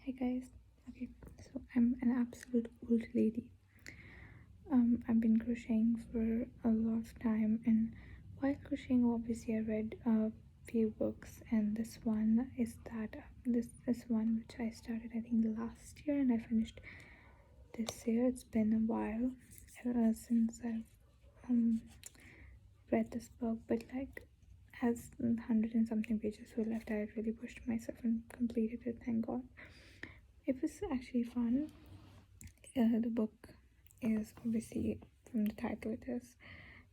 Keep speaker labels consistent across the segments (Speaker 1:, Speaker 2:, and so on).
Speaker 1: Hi guys. Okay, so I'm an absolute old lady. I've been crocheting for a lot of time, and while crocheting, obviously, I read a few books, and this one which I started I think last year, and I finished this year. It's been a while since I've read this book, but like has 100 and something pages were left. I really pushed myself and completed it. Thank God. It was actually fun. The book is obviously, from the title, it is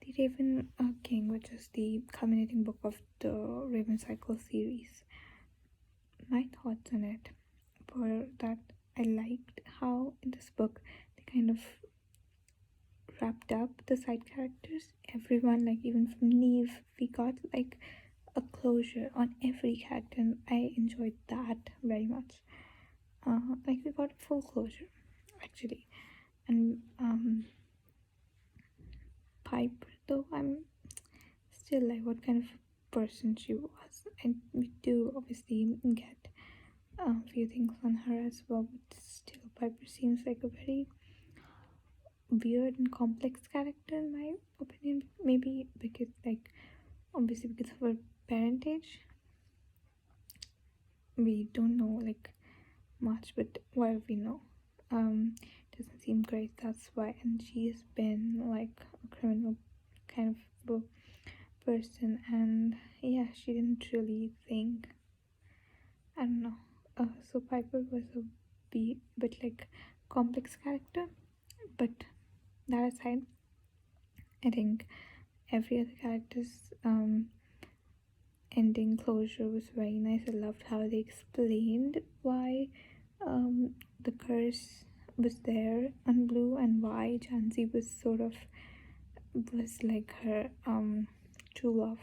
Speaker 1: The Raven King, which is the culminating book of the Raven Cycle series. My thoughts on it were that I liked how in this book they kind of wrapped up the side characters. Everyone, like even from Neve, we got like a closure on every character, and I enjoyed that very much. Like we got a full closure actually, and Piper, though I'm still like what kind of person she was, and we do obviously get a few things on her as well, but still Piper seems like a very weird and complex character in my opinion. Maybe because like obviously because of her parentage, we don't know like much, but what we know doesn't seem great, that's why. And she's been like a criminal kind of person, and yeah, she didn't really think, I don't know. So Piper was a bit like complex character, but that aside, I think every other character's ending closure was very nice. I loved how they explained why the curse was there on Blue, and why Jansi was like her true love.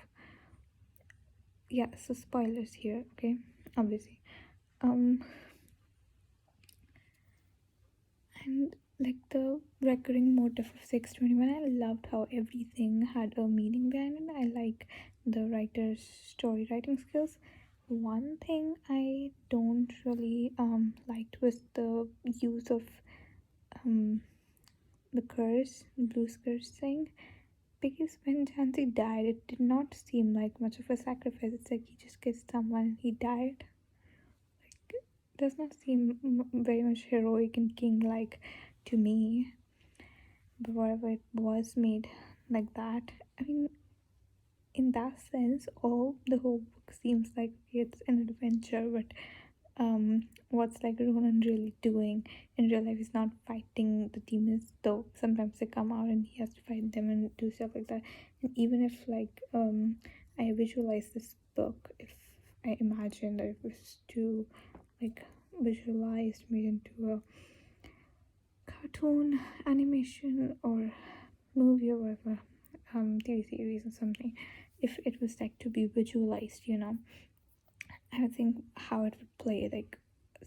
Speaker 1: Yeah, so spoilers here, okay, obviously. um and like the recurring motif of 621, I loved how everything had a meaning behind it. I like the writer's story writing skills. One thing I don't really liked was the use of um the curse, Blue's curse thing, because when Jansi died, it did not seem like much of a sacrifice. It's like he just kissed someone and he died. Like, it does not seem very much heroic and king-like to me. But whatever it was made like that. I mean, in that sense, all the whole book seems like it's an adventure, but what's like Ronan really doing in real life is not fighting the demons, though sometimes they come out and he has to fight them and do stuff like that. And even if like I visualize this book, if I imagine that it was to like visualized, made into a cartoon, animation, or movie, or whatever, TV series or something, if it was like to be visualized, I don't think how it would play. Like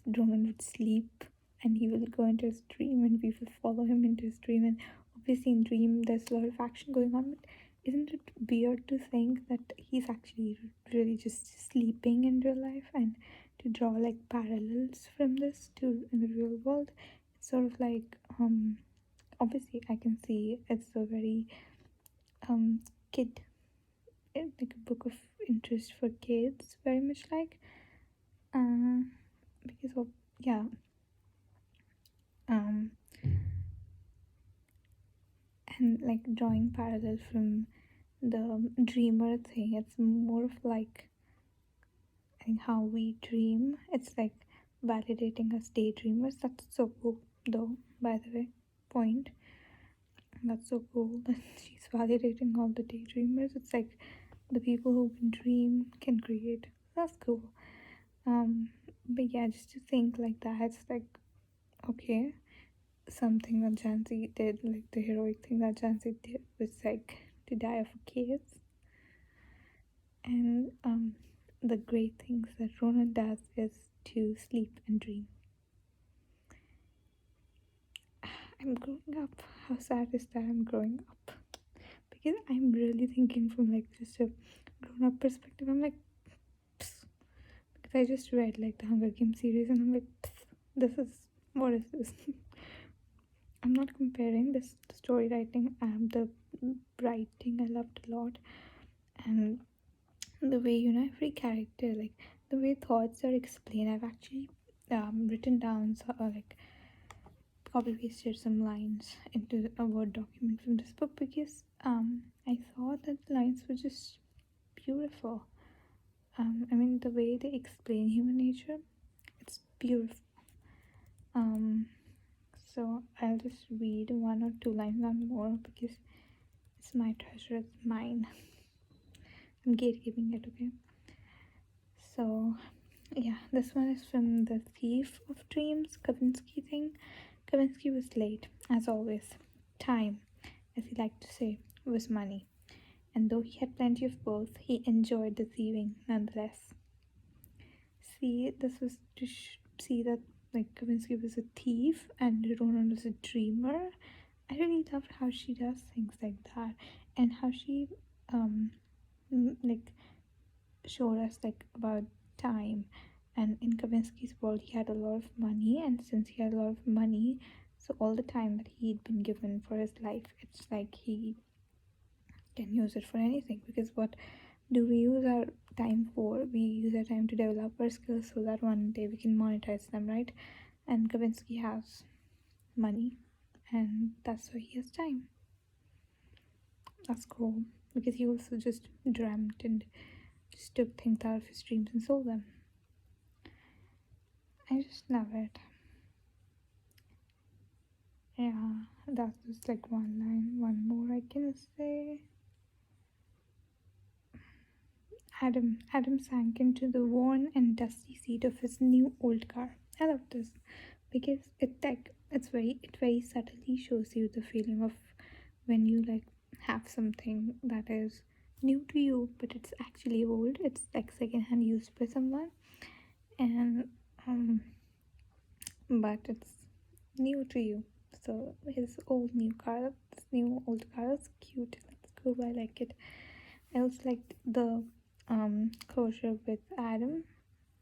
Speaker 1: Ronan would sleep and he will go into his dream, and we will follow him into his dream. And obviously in dream there's a lot of action going on, but isn't it weird to think that he's actually really just sleeping in real life? And to draw like parallels from this to in the real world, it's sort of like obviously I can see it's a very kid, like a book of interest for kids, very much like because of, yeah, um and like drawing parallel from the dreamer thing. It's more of like, I think, how we dream. It's like validating us daydreamers. That's so cool though, by the way. Point. That's so cool that she's validating all the daydreamers. It's like the people who can dream can create. That's cool. But yeah, just to think like that, it's like, okay, something that Jansi did, like the heroic thing that Jansi did was like to die of a case. And the great things that Ronan does is to sleep and dream. I'm growing up. How sad is that I'm growing up? Because I'm really thinking from like just a grown up perspective. I'm like, psst. Because I just read like the Hunger Games series, and I'm like, psst. This is what is this? I'm not comparing this to story writing. The writing I loved a lot, and the way every character, like the way thoughts are explained. I've actually written down, so like copy pasted some lines into a word document from this book because I thought that the lines were just beautiful. I mean, the way they explain human nature, it's beautiful. Um, so I'll just read one or two lines, not more, because it's my treasure, it's mine. I'm gatekeeping it, okay? So, yeah, this one is from The Thief of Dreams, Kavinsky thing. Kavinsky was late, as always. Time, as he liked to say, was money. And though he had plenty of both, he enjoyed the thieving nonetheless. See, this was to see that like Kavinsky was a thief and Ronan was a dreamer. I really loved how she does things like that, and how she like showed us like about time. And in Kavinsky's world, he had a lot of money, and since he had a lot of money, so all the time that he'd been given for his life, it's like he can use it for anything. Because what do we use our time for? We use our time to develop our skills so that one day we can monetize them, right? And Kavinsky has money, and that's why he has time. That's cool, because he also just dreamt and just took things out of his dreams and sold them. I just love it. Yeah, that's just like one line. One more I can say. Adam sank into the worn and dusty seat of his new old car. I love this because it very subtly shows you the feeling of when you like have something that is new to you but it's actually old. It's like secondhand used by someone, and but it's new to you. So his new old car is cute. Let's go. I like it. I also liked the closure with Adam,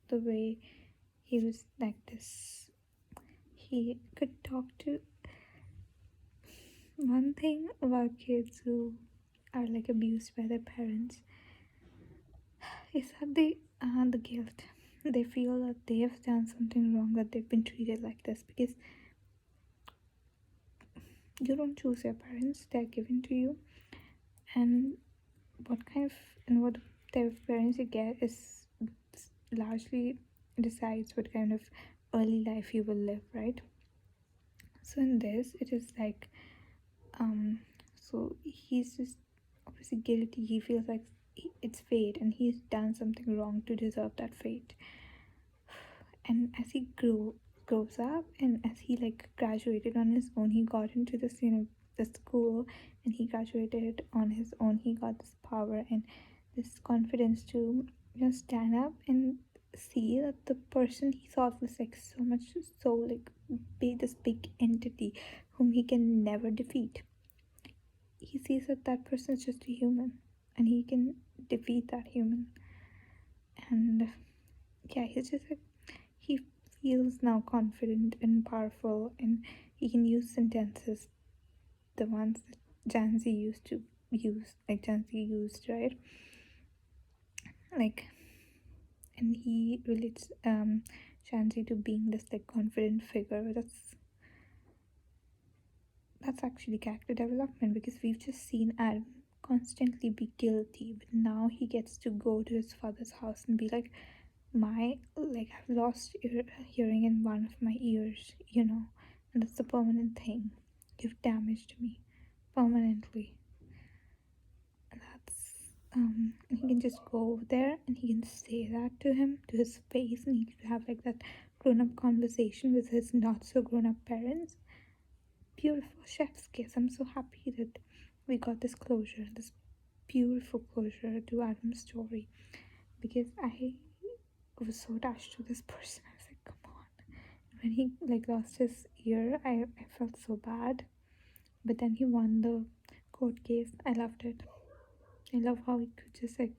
Speaker 1: the way he was like this. He could talk to. One thing about kids who are like abused by their parents is that the guilt. They feel that they have done something wrong, that they've been treated like this, because you don't choose your parents; they're given to you. And what type of parents you get is largely decides what kind of early life you will live, right? So in this, it is like so he's just obviously guilty. He feels like it's fate, and he's done something wrong to deserve that fate. And as he grows up, and as he like graduated on his own, he got into this the school, and he graduated on his own. He got this power and this confidence to stand up and see that the person he thought was like so like this big entity whom he can never defeat, he sees that that person is just a human, and he can defeat that human. And yeah, he's just like, he feels now confident and powerful, and he can use sentences, the ones that Janzi used to use, like Janzi used, right? Like, and he relates Janzi to being this like confident figure. That's actually character development, because we've just seen Adam constantly be guilty, but now he gets to go to his father's house and be like, I've lost hearing in one of my ears, and that's a permanent thing. You've damaged me permanently. And and he can just go over there and he can say that to him, to his face, and he can have like that grown-up conversation with his not so grown-up parents. Beautiful chef's kiss. I'm so happy that we got this closure, this beautiful closure to Adam's story, because I was so attached to this person. I was like, come on. When he like lost his ear, I felt so bad. But then he won the court case. I loved it. I love how he could just like,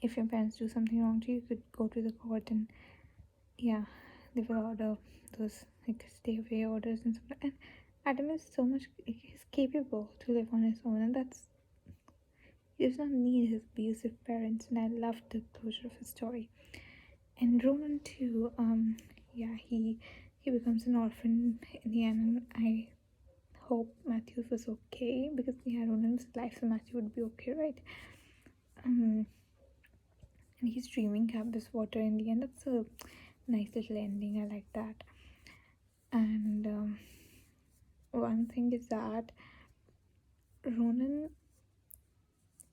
Speaker 1: if your parents do something wrong to you, you could go to the court, and yeah, they will order those like stay away orders and stuff. And Adam is so much, he's capable to live on his own, and that's, he does not need his abusive parents. And I love the closure of his story. And Ronan too, yeah, he becomes an orphan in the end, and I hope Matthew was okay, because yeah, Ronan's life, so Matthew would be okay, right? Um, and he's dreaming up this water in the end. That's a nice little ending. I like that. And one thing is that Ronan,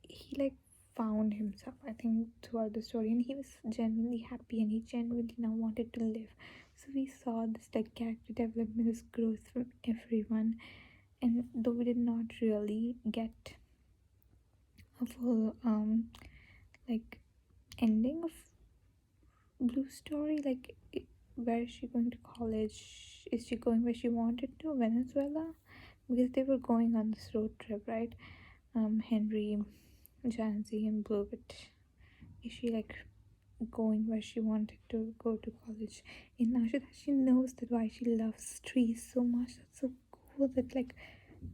Speaker 1: he like found himself, I think, throughout the story, and he was genuinely happy, and he genuinely now wanted to live. So we saw this like character development, this growth from everyone, and though we did not really get a full like ending of Blue's story, like where is she going to college? Is she going where she wanted to, Venezuela? Because they were going on this road trip, right? Henry, Janzi, and Blue. But is she like going where she wanted to go to college? And now that she knows that why she loves trees so much, that's so cool. That like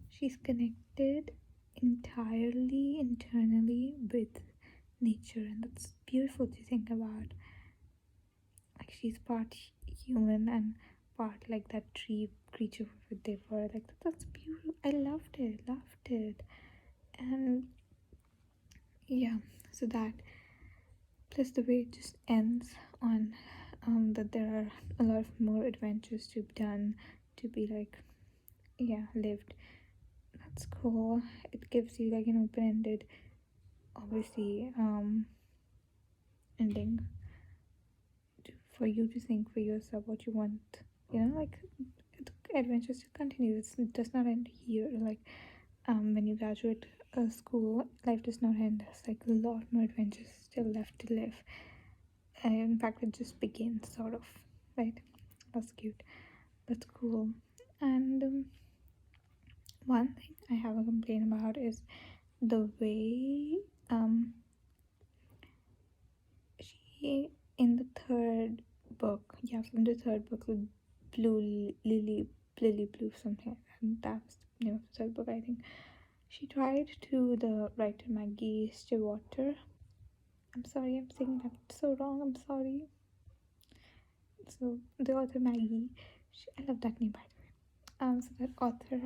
Speaker 1: she's connected entirely internally with nature, and that's beautiful to think about. Like she's part human and part like that tree creature with they were like that's beautiful. I loved it. And yeah, so that plus the way it just ends on that there are a lot of more adventures to be done, to be like, yeah, lived. That's cool. It gives you like an open-ended, obviously, ending for you to think for yourself what you want, like the adventures to continue. It does not end here. Like when you graduate school, life does not end. There's like a lot more adventures still left to live. In fact, it just begins, sort of, right? That's cute. That's cool. And one thing I have a complaint about is the way she, in the third book, yeah, from the third book, with Blue Lily Blue something, and that was the name of the third book, I think. She tried to the writer Maggie Stillwater. I'm sorry, I'm saying that so wrong. I'm sorry. So the author Maggie, I love that name, by the way. So that author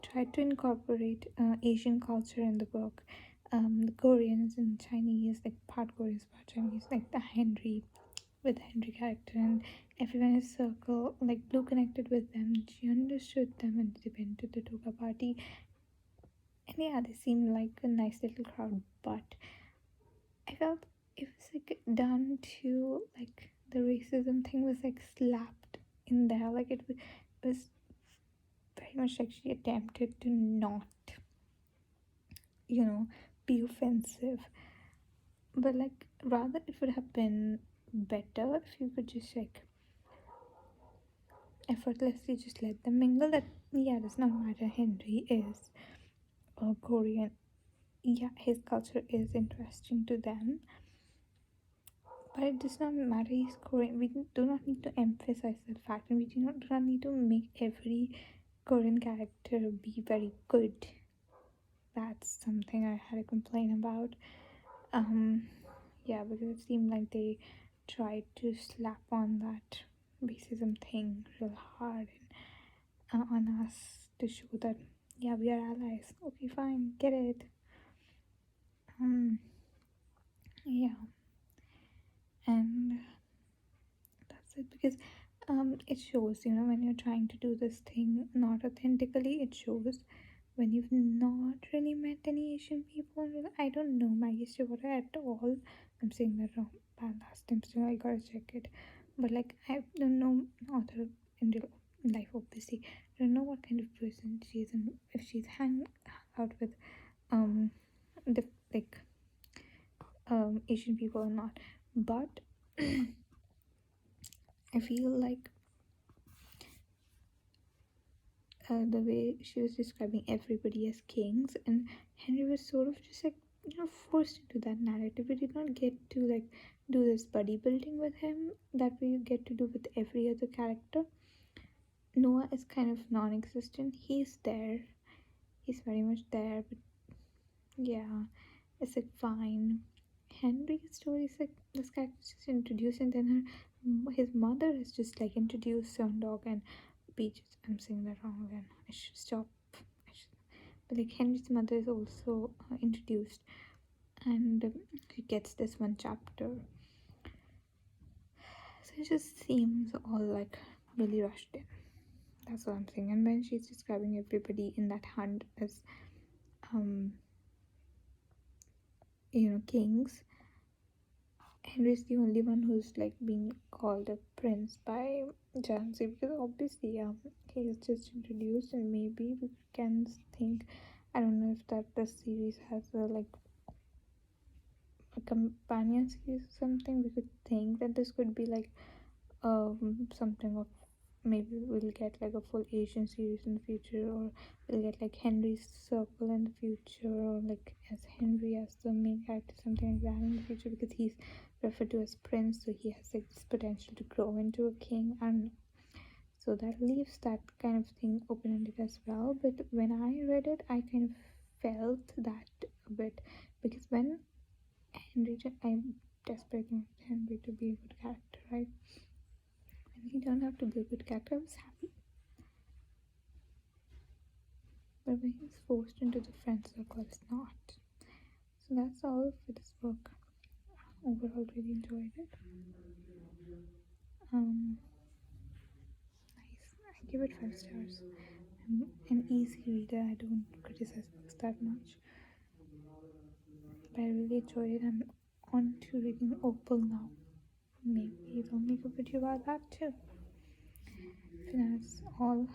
Speaker 1: tried to incorporate Asian culture in the book. The Koreans and Chinese, like part Koreans, part Chinese, like the Henry, with the Henry character, and everyone in a circle. Like Blue connected with them. She understood them, and they went to the toga party. And yeah, they seemed like a nice little crowd, but I felt it was like done to like the racism thing was like slapped in there. Like it was very much like she attempted to not, you know, be offensive. But like rather it would have been better if you could just like effortlessly just let them mingle. That yeah, does not matter. Henry is a Korean. Yeah, his culture is interesting to them, but it does not matter. He's Korean. We do not need to emphasize that fact, and we do not need to make every Korean character be very good. That's something I had a complaint about. Yeah, because it seemed like they tried to slap on that racism thing real hard, and, on us, to show that yeah, we are allies. Okay, fine, get it. Yeah, and that's it, because it shows, when you're trying to do this thing not authentically. It shows when you've not really met any Asian people. I don't know Maggie Stewart at all. I'm saying that wrong bad last time, so I gotta check it. But like I don't know author in real life, obviously. I don't know what kind of person she is, and if she's hung out with um the like Asian people or not. But I feel like the way she was describing everybody as kings, and Henry was sort of just like forced into that narrative. We did not get to like do this buddy building with him that we get to do with every other character. Noah is kind of non-existent. He's there. He's very much there, but yeah, it's like fine. Henry's story is like this character's just introduced, and then his mother is just like introduced Dog and Peaches. I'm saying that wrong again. I should stop. But like Henry's mother is also introduced, and he gets this one chapter. So it just seems all like really rushed in. That's what I'm saying. And when she's describing everybody in that hunt as um kings, Henry's the only one who's like being called a prince by Jansi, because obviously he is just introduced, and maybe we can think, I don't know if that the series has a companion series or something. We could think that this could be like something of, maybe we'll get like a full Asian series in the future, or we'll get like Henry's Circle in the future, or like as Henry as the main character, something like that in the future, because he's referred to as prince, so he has like this potential to grow into a king. And so that leaves that kind of thing open-ended as well. But when I read it, I kind of felt that a bit, because when I desperately wanted Henry to be a good character, right? When he turned out to be a good character, I was happy. But when he's forced into the friend circle, it's not. So that's all for this book. Overall, really enjoyed it. Nice. I give it 5 stars. I'm an easy reader. I don't criticize books that much, but I really enjoyed it. I'm on to reading Opal now. Maybe we'll make a video about that too. So that's all